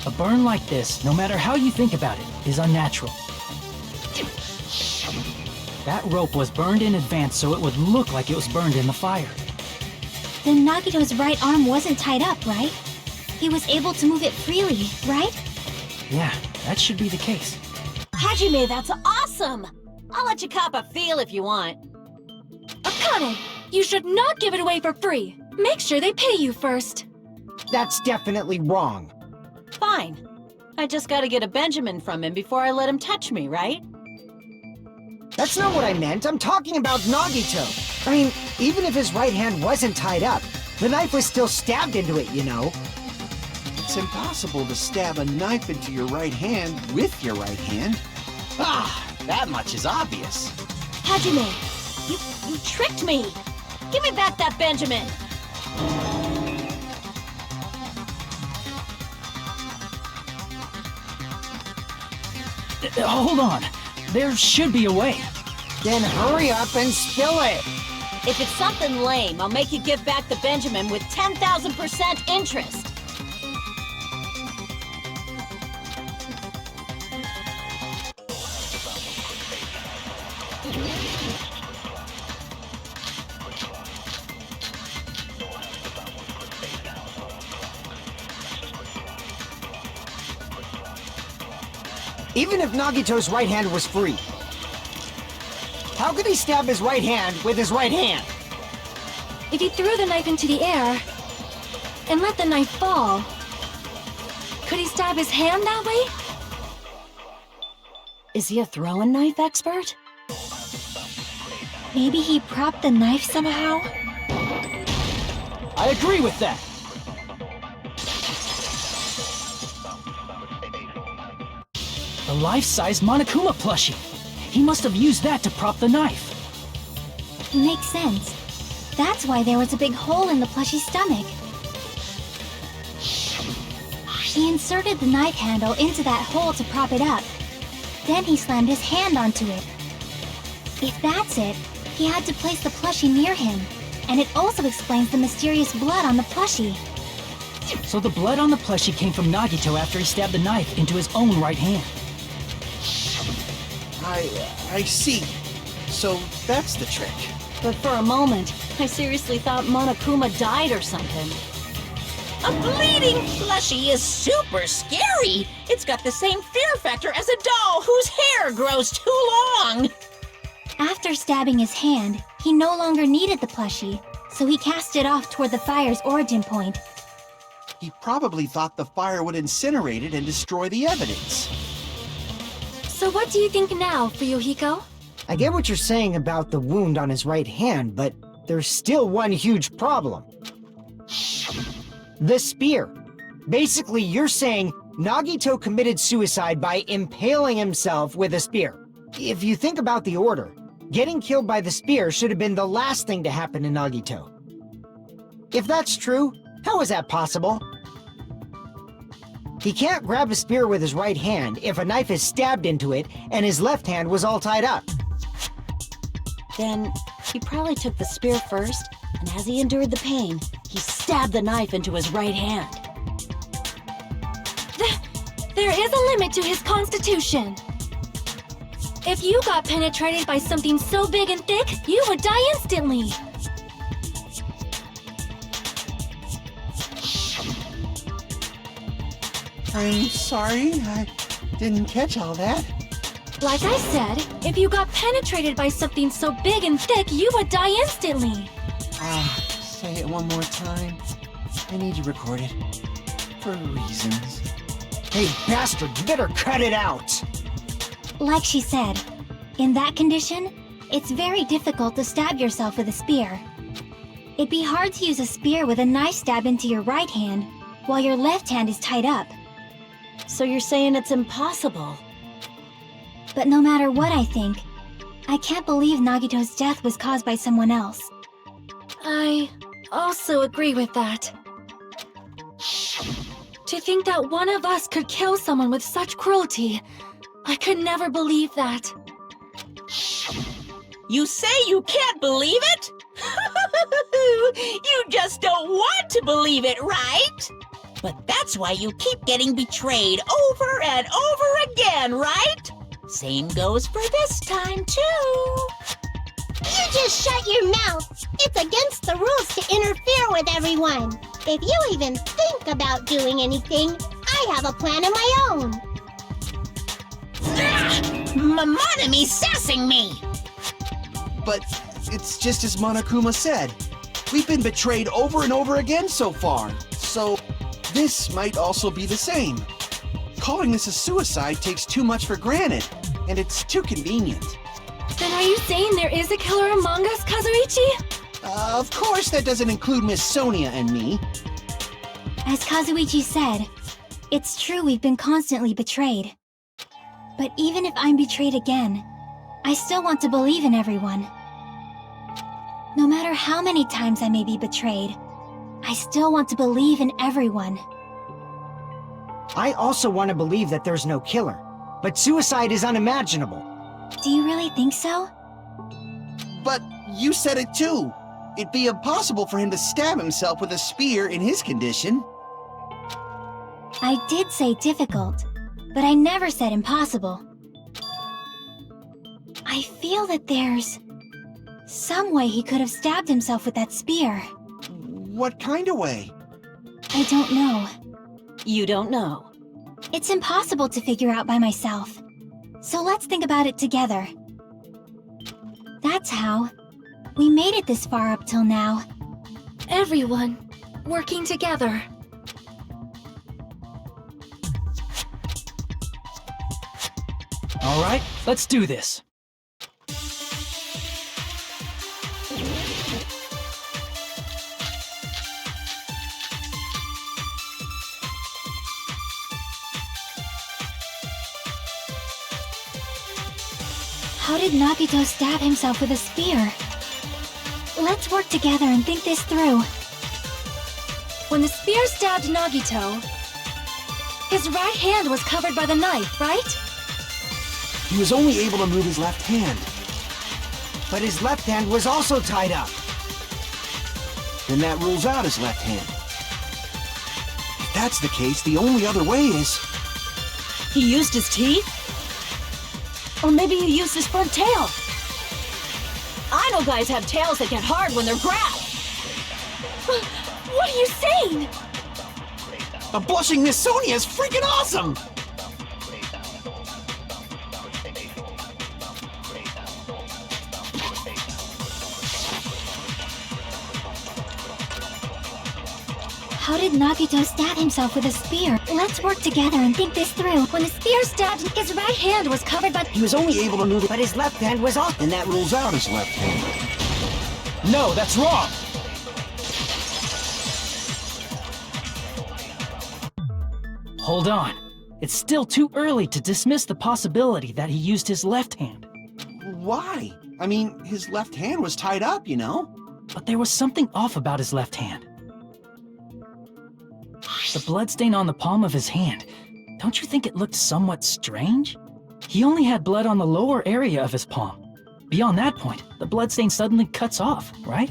A burn like this, no matter how you think about it, is unnatural. That rope was burned in advance so it would look like it was burned in the fire. Then Nagito's right arm wasn't tied up, right? He was able to move it freely, right? Yeah, that should be the case. Hajime, that's awesome! I'll let you cop a feel if you want. Akane, you should not give it away for free. Make sure they pay you first. That's definitely wrong. Fine. I just gotta get a Benjamin from him before I let him touch me, right? That's not what I meant. I'm talking about Nagito. I mean, even if his right hand wasn't tied up, the knife was still stabbed into it, you know? It's impossible to stab a knife into your right hand with your right hand. Ah, that much is obvious. Hajime, you tricked me! Give me back that Benjamin! Hold on. There should be a way. Then hurry up and spill it! If it's something lame, I'll make you give back the Benjamin with 10,000% interest. Even if Nagito's right hand was free, how could he stab his right hand with his right hand? If he threw the knife into the air and let the knife fall, could he stab his hand that way? Is he a throwing knife expert? Maybe he propped the knife somehow? I agree with that. The life-size Monokuma plushie. He must have used that to prop the knife. Makes sense. That's why there was a big hole in the plushie's stomach. He inserted the knife handle into that hole to prop it up. Then he slammed his hand onto it. If that's it, he had to place the plushie near him. And it also explains the mysterious blood on the plushie. So the blood on the plushie came from Nagito after he stabbed the knife into his own right hand. I see. So that's the trick. But for a moment, I seriously thought Monokuma died or something. A bleeding plushie is super scary. It's got the same fear factor as a doll whose hair grows too long. After stabbing his hand, he no longer needed the plushie, so he cast it off toward the fire's origin point. He probably thought the fire would incinerate it and destroy the evidence. So what do you think now, Fuyuhiko? I get what you're saying about the wound on his right hand, but there's still one huge problem. The spear. Basically, you're saying Nagito committed suicide by impaling himself with a spear. If you think about the order, getting killed by the spear should have been the last thing to happen to Nagito. If that's true, how is that possible? He can't grab a spear with his right hand if a knife is stabbed into it and his left hand was all tied up. Then he probably took the spear first, and as he endured the pain, he stabbed the knife into his right hand. There is a limit to his constitution. If you got penetrated by something so big and thick, you would die instantly. I'm sorry, I didn't catch all that. Like I said, if you got penetrated by something so big and thick, you would die instantly. Say it one more time. I need you recorded. For reasons. Hey, bastard, you better cut it out! Like she said, in that condition, it's very difficult to stab yourself with a spear. It'd be hard to use a spear with a knife stab into your right hand, while your left hand is tied up. So you're saying it's impossible? But no matter what I think, I can't believe Nagito's death was caused by someone else. I also agree with that. To think that one of us could kill someone with such cruelty, I could never believe that. You say you can't believe it? You just don't want to believe it, right? But that's why you keep getting betrayed over and over again, right? Same goes for this time, too. You just shut your mouth. It's against the rules to interfere with everyone. If you even think about doing anything, I have a plan of my own. Monome's sassing me! But it's just as Monokuma said. We've been betrayed over and over again so far. So this might also be the same. Calling this a suicide takes too much for granted, and it's too convenient. Then are you saying there is a killer among us, Kazuichi? Of course that doesn't include Miss Sonia and me. As Kazuichi said, it's true we've been constantly betrayed. But even if I'm betrayed again, I still want to believe in everyone. No matter how many times I may be betrayed, I still want to believe in everyone. I also want to believe that there's no killer, but suicide is unimaginable. Do you really think so? But you said it too. It'd be impossible for him to stab himself with a spear in his condition. I did say difficult, but I never said impossible. I feel that there's some way he could have stabbed himself with that spear. What kind of way? I don't know. You don't know. It's impossible to figure out by myself. So let's think about it together. That's how we made it this far up till now. Everyone working together. All right, let's do this. How did Nagito stab himself with a spear? Let's work together and think this through. When the spear stabbed Nagito, his right hand was covered by the knife, right? He was only able to move his left hand. But his left hand was also tied up. Then that rules out his left hand. If that's the case, the only other way is... He used his teeth? Or maybe he used his front tail. I know guys have tails that get hard when they're grabbed. What are you saying? A blushing Miss Sonia is freaking awesome! How did Nagito stab himself with a spear? Let's work together and think this through. When the spear stabbed, his right hand was covered by... He was only able to move it, But his left hand was off. and that rules out his left hand. No, that's wrong! Hold on. It's still too early to dismiss the possibility that he used his left hand. Why? I mean, his left hand was tied up, you know? But there was something off about his left hand. The bloodstain on the palm of his hand. Don't you think it looked somewhat strange? He only had blood on the lower area of his palm. Beyond that point, the bloodstain suddenly cuts off, right?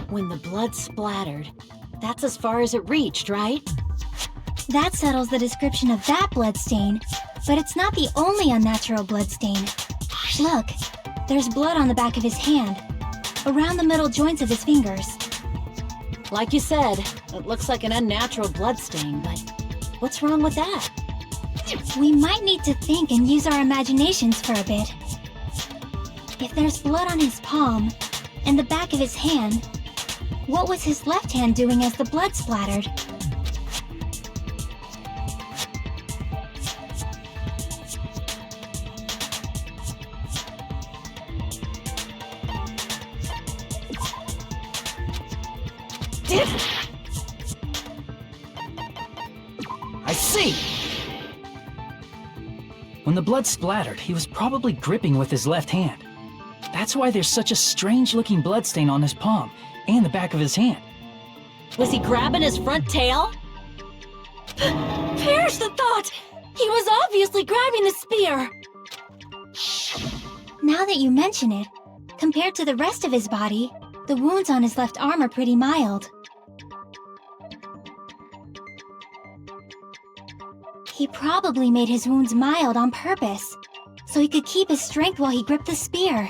When the blood splattered, that's as far as it reached, right? That settles the description of that bloodstain, but it's not the only unnatural bloodstain. Look, there's blood on the back of his hand, around the middle joints of his fingers. Like you said, it looks like an unnatural bloodstain, but what's wrong with that? We might need to think and use our imaginations for a bit. If there's blood on his palm and the back of his hand, what was his left hand doing as the blood splattered? I see! When the blood splattered, he was probably gripping with his left hand. That's why there's such a strange-looking bloodstain on his palm and the back of his hand. Was he grabbing his front tail? Perish the thought! He was obviously grabbing the spear! Now that you mention it, compared to the rest of his body, the wounds on his left arm are pretty mild. He probably made his wounds mild on purpose, so he could keep his strength while he gripped the spear.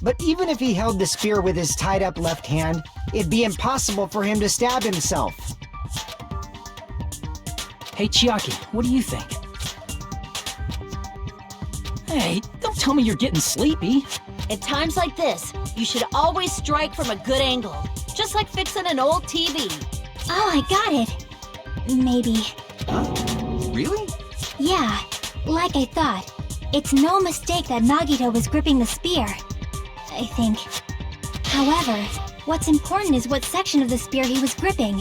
But even if he held the spear with his tied-up left hand, it'd be impossible for him to stab himself. Hey, Chiaki, what do you think? Hey, don't tell me you're getting sleepy. At times like this, you should always strike from a good angle, just like fixing an old TV. Oh, I got it. Maybe. Really? Yeah, like I thought. It's no mistake that Nagito was gripping the spear, I think. However, what's important is what section of the spear he was gripping.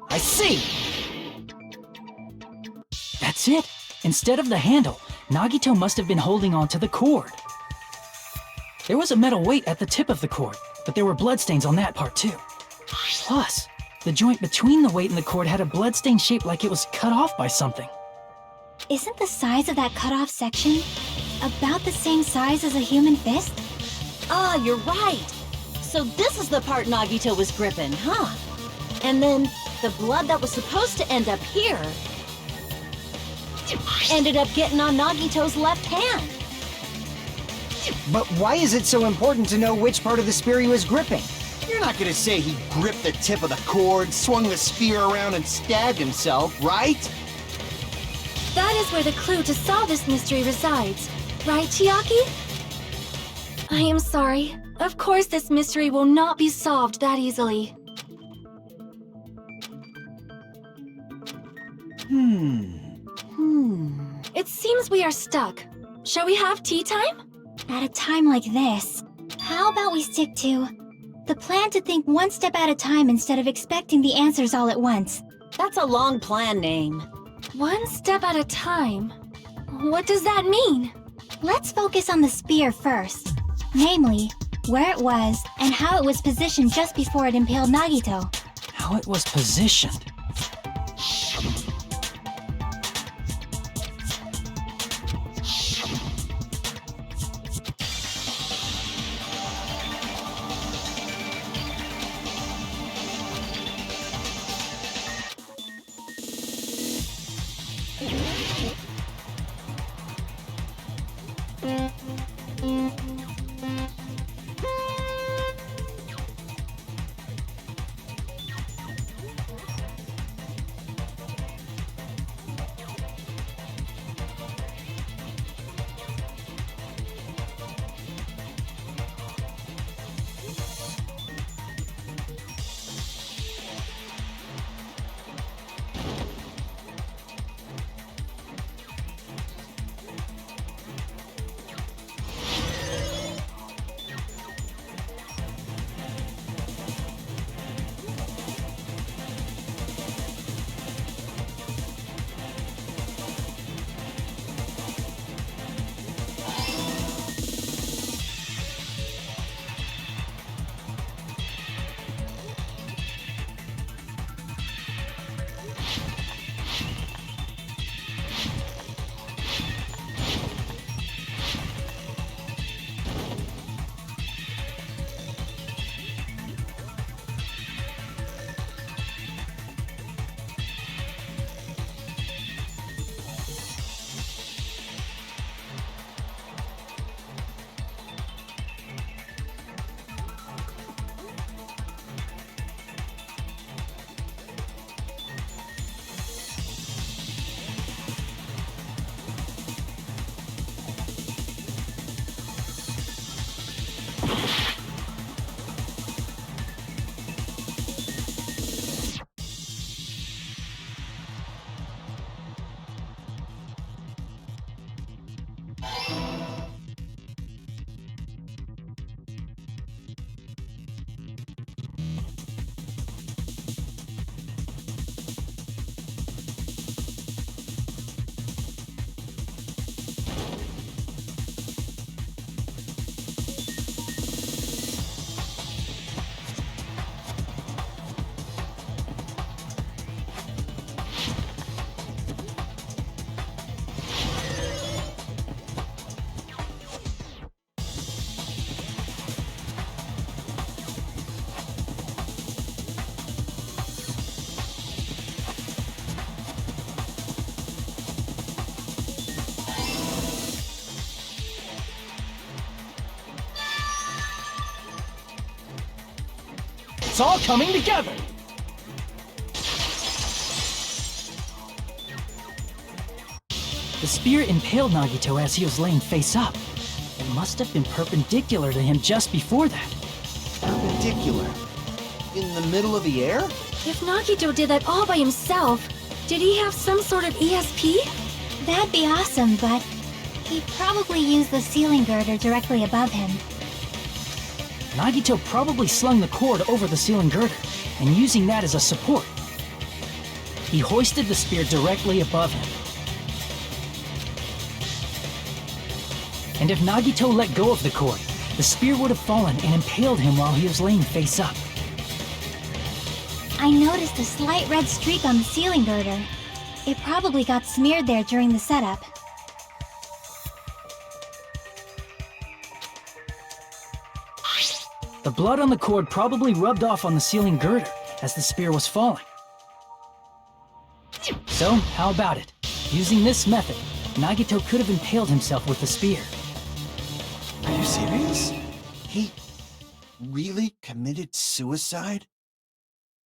I see! That's it. Instead of the handle, Nagito must have been holding on to the cord. There was a metal weight at the tip of the cord, but there were bloodstains on that part too. Plus, the joint between the weight and the cord had a bloodstain shaped like it was cut off by something. Isn't the size of that cut-off section about the same size as a human fist? Ah, you're right. So this is the part Nagito was gripping, huh? And then the blood that was supposed to end up here ended up getting on Nagito's left hand. But why is it so important to know which part of the spear he was gripping? You're not gonna say he gripped the tip of the cord, swung the spear around, and stabbed himself, right? That is where the clue to solve this mystery resides. Right, Chiaki? I am sorry. Of course this mystery will not be solved that easily. It seems we are stuck. Shall we have tea time? At a time like this, how about we stick to the plan to think one step at a time instead of expecting the answers all at once? That's a long plan name. One step at a time. What does that mean? Let's focus on the spear first. Namely, where it was and how it was positioned just before it impaled Nagito. How it was positioned. It's all coming together! The spear impaled Nagito as he was laying face up. It must have been perpendicular to him just before that. Perpendicular? In the middle of the air? If Nagito did that all by himself, did he have some sort of ESP? That'd be awesome, but he probably used the ceiling girder directly above him. Nagito probably slung the cord over the ceiling girder, and using that as a support. He hoisted the spear directly above him. And if Nagito let go of the cord, the spear would have fallen and impaled him while he was laying face up. I noticed a slight red streak on the ceiling girder. It probably got smeared there during the setup. The blood on the cord probably rubbed off on the ceiling girder as the spear was falling. So, how about it? Using this method, Nagito could have impaled himself with the spear. Are you serious? He really committed suicide?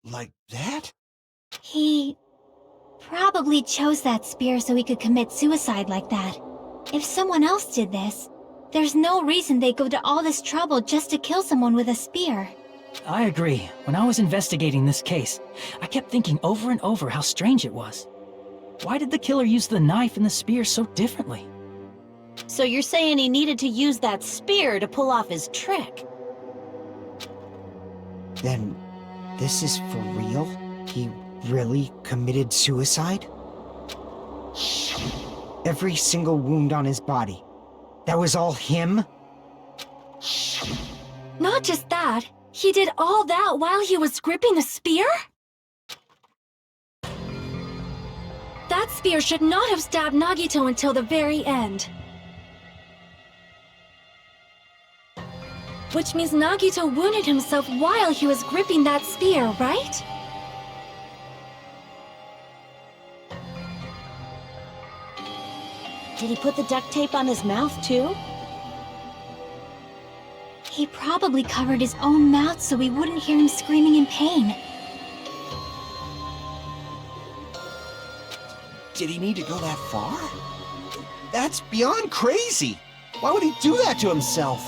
Like that? He probably chose that spear so he could commit suicide like that. If someone else did this, there's no reason they'd go to all this trouble just to kill someone with a spear. I agree. When I was investigating this case, I kept thinking over and over how strange it was. Why did the killer use the knife and the spear so differently? So you're saying he needed to use that spear to pull off his trick? Then, this is for real? He really committed suicide? Every single wound on his body. That was all him? Not just that, he did all that while he was gripping the spear? That spear should not have stabbed Nagito until the very end. Which means Nagito wounded himself while he was gripping that spear, right? Did he put the duct tape on his mouth, too? He probably covered his own mouth so we wouldn't hear him screaming in pain. Did he need to go that far? That's beyond crazy! Why would he do that to himself?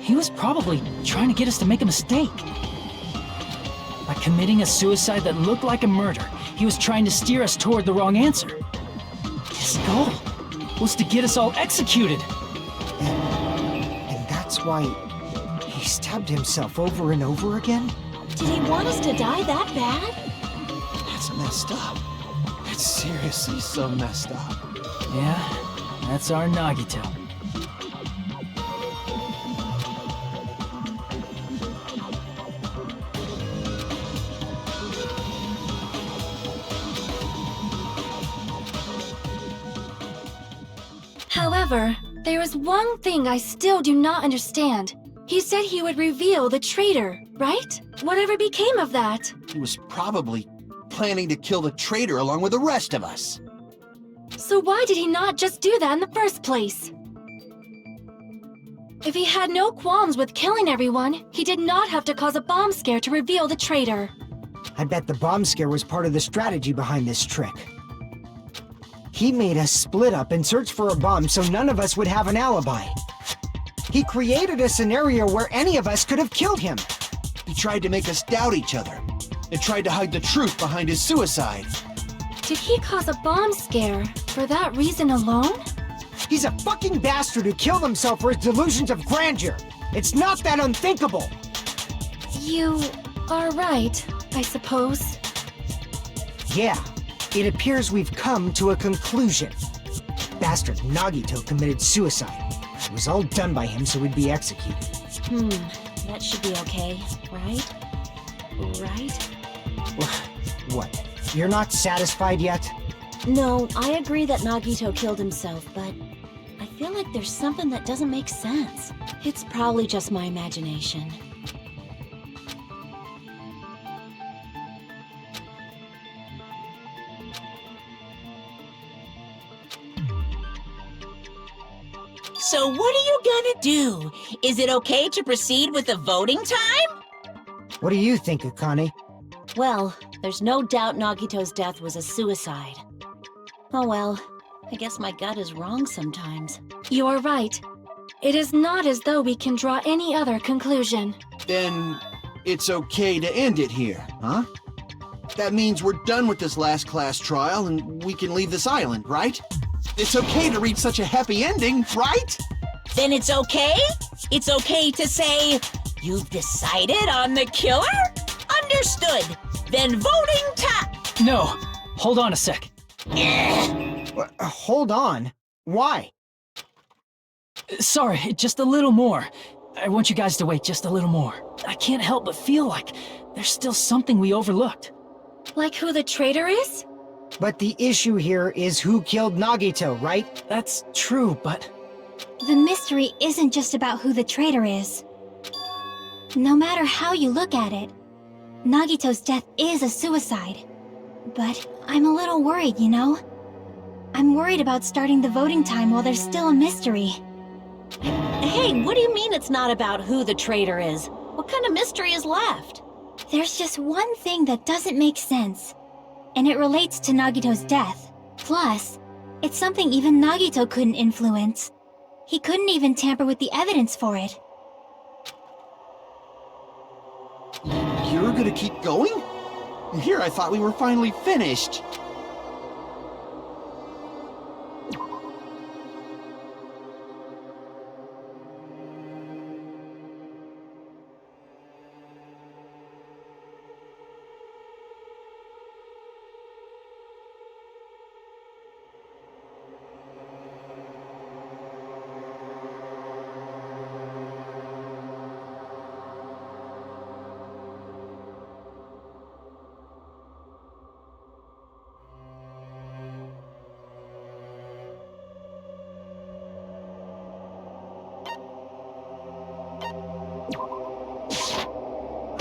He was probably trying to get us to make a mistake. By committing a suicide that looked like a murder, he was trying to steer us toward the wrong answer. His goal was to get us all executed. And that's why he stabbed himself over and over again? Did he want us to die that bad? That's messed up. That's seriously so messed up. Yeah, that's our Nagito. However, there is one thing I still do not understand. He said he would reveal the traitor, right? Whatever became of that? He was probably planning to kill the traitor along with the rest of us. So why did he not just do that in the first place? If he had no qualms with killing everyone, he did not have to cause a bomb scare to reveal the traitor. I bet the bomb scare was part of the strategy behind this trick. He made us split up and search for a bomb so none of us would have an alibi. He created a scenario where any of us could have killed him. He tried to make us doubt each other and tried to hide the truth behind his suicide. Did he cause a bomb scare for that reason alone? He's a fucking bastard who killed himself for his delusions of grandeur. It's not that unthinkable. You are right, I suppose. Yeah, it appears we've come to a conclusion. Bastard Nagito committed suicide. It was all done by him so he'd be executed. That should be okay, right? Right? What? You're not satisfied yet? No, I agree that Nagito killed himself, but I feel like there's something that doesn't make sense. It's probably just my imagination. So what are you gonna do? Is it okay to proceed with the voting time? What do you think, Akane? Well, there's no doubt Nagito's death was a suicide. Oh well, I guess my gut is wrong sometimes. You are right. It is not as though we can draw any other conclusion. Then it's okay to end it here, huh? That means we're done with this last class trial and we can leave this island, right? It's okay to reach such a happy ending, right? Then it's okay? It's okay to say, you've decided on the killer? Understood. Then voting time. No, hold on a sec. Hold on. Why? Sorry, just a little more. I want you guys to wait just a little more. I can't help but feel like there's still something we overlooked. Like who the traitor is? But the issue here is who killed Nagito, right? That's true, but The mystery isn't just about who the traitor is. No matter how you look at it, Nagito's death is a suicide. But I'm a little worried, you know? I'm worried about starting the voting time while there's still a mystery. Hey, what do you mean it's not about who the traitor is? What kind of mystery is left? There's just one thing that doesn't make sense, and it relates to Nagito's death. Plus, it's something even Nagito couldn't influence. He couldn't even tamper with the evidence for it. You're gonna keep going? Here, I thought we were finally finished.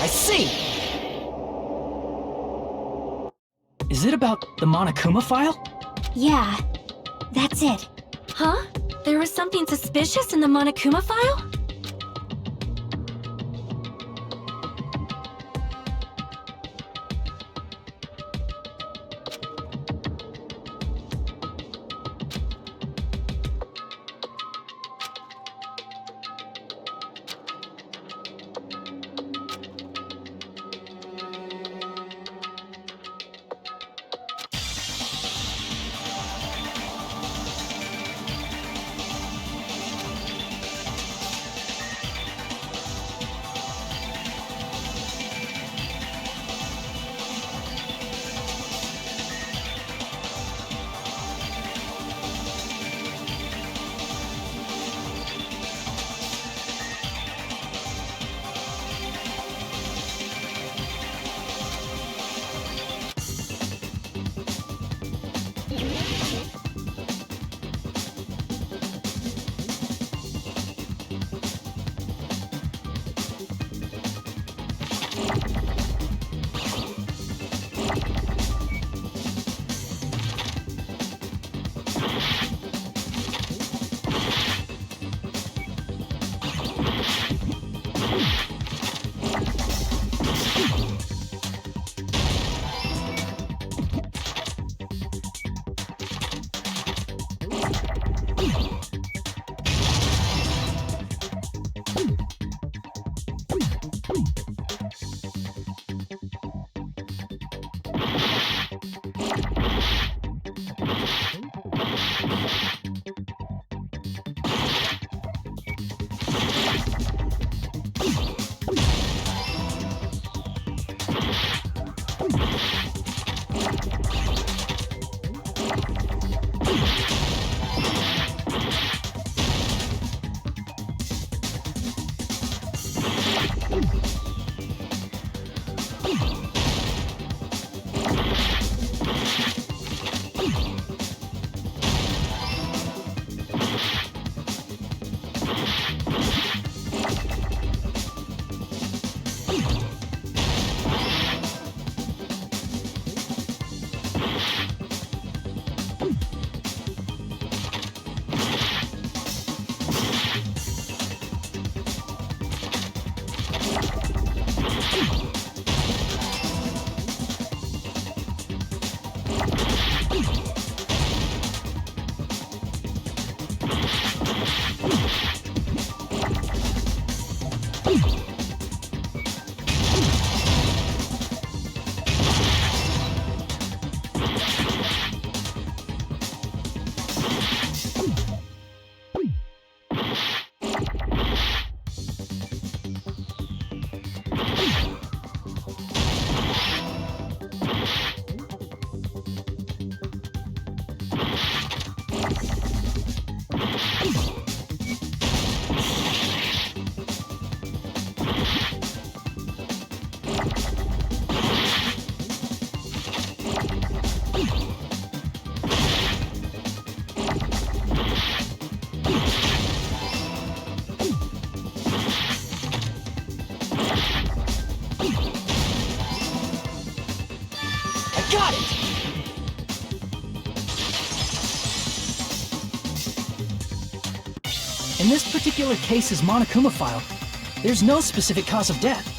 I see! is it about the Monokuma file? Yeah, that's it. Huh? There was something suspicious in the Monokuma file? In this particular case's Monokuma file, there's no specific cause of death.